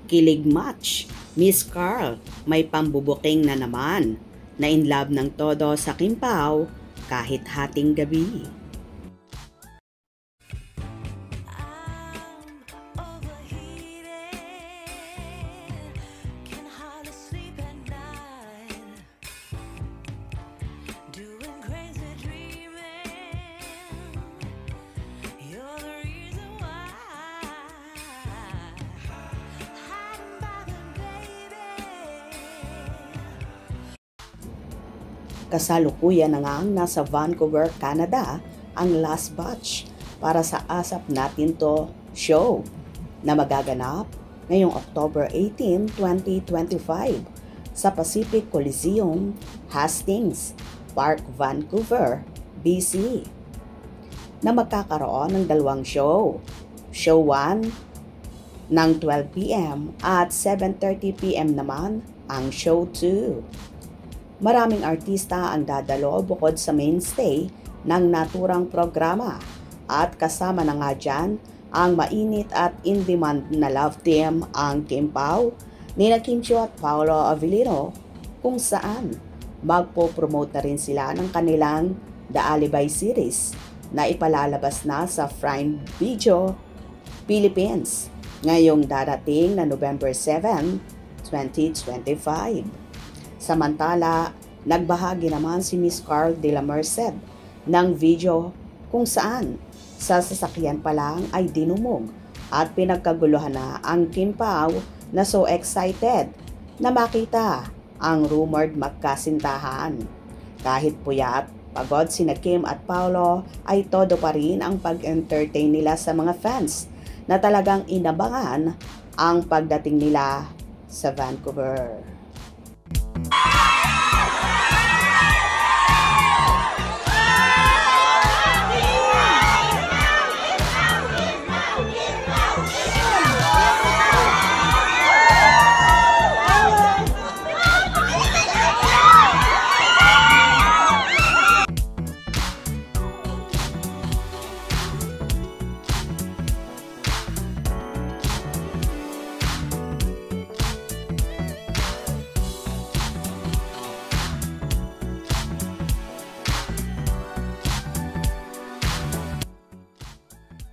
Kilig match, Miss Carl, may pambubuking na naman. Na in love ng todo sa Kim Pao kahit hating gabi. Kasalukuyan na nga nasa Vancouver, Canada ang last batch para sa Asap Natin To show na magaganap ngayong October 18, 2025 sa Pacific Coliseum, Hastings Park, Vancouver, BC, na magkakaroon ng dalawang show. Show 1 ng 12 p.m. at 7:30 p.m. naman ang show 2. Maraming artista ang dadalo bukod sa mainstay ng naturang programa at kasama na nga dyan ang mainit at in-demand na love team ang Kim Pao, nina Kim Chiu at Paolo Avellino, kung saan magpo-promote na rin sila ng kanilang The Alibi series na ipalalabas na sa Prime Video Philippines ngayong darating na November 7, 2025. Samantala, nagbahagi naman si Miss Carl de la Merced ng video kung saan sa sasakyan pa lang ay dinumog at pinagkaguluhan na ang Kim Pao na so excited na makita ang rumored magkasintahan. Kahit puyat, pagod sina Kim at Paolo ay todo pa rin ang pag-entertain nila sa mga fans na talagang inabangan ang pagdating nila sa Vancouver.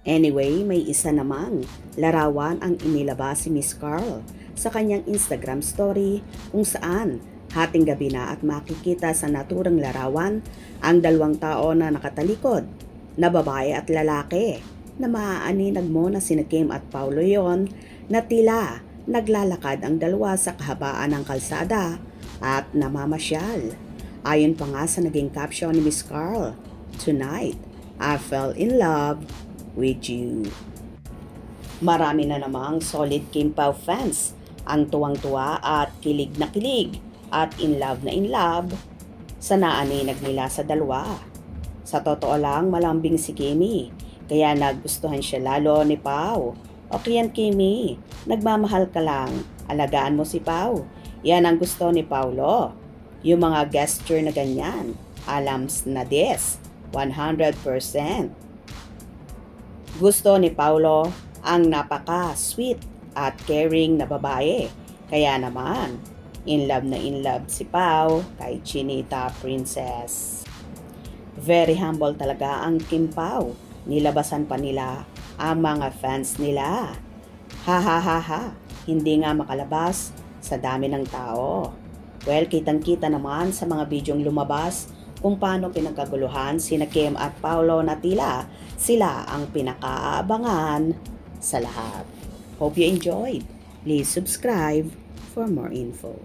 Anyway, may isa namang larawan ang inilabas si Miss Carl sa kanyang Instagram story kung saan hating gabi na at makikita sa naturang larawan ang dalawang tao na nakatalikod na babae at lalaki na maaaninag mo na sina Kim at Paolo yon na tila naglalakad ang dalawa sa kahabaan ng kalsada at namamasyal. Ayon pa nga sa naging caption ni Miss Carl, "Tonight, I fell in love with you." Marami na namang solid Kim Pao fans ang tuwang-tuwa at kilig na kilig at in love sa naaninag nila sa dalawa. Sa totoo lang, malambing si Kimi, kaya nagustuhan siya lalo ni Pao. "Okay yan, Kimi, nagmamahal ka lang, alagaan mo si Pao." Yan ang gusto ni Paolo. Yung mga gesture na ganyan, alams na des, 100%. Gusto ni Paolo ang napaka-sweet at caring na babae. Kaya naman, in love si Pao kay Chinita Princess. Very humble talaga ang Kim Pao. Nilabasan pa nila ang mga fans nila. Ha ha ha ha, hindi nga makalabas sa dami ng tao. Well, kitang-kita naman sa mga bidyong lumabas kung paano pinagkaguluhan sina Kim at Paolo na tila sila ang pinakaabangan sa lahat. Hope you enjoyed. Please subscribe for more info.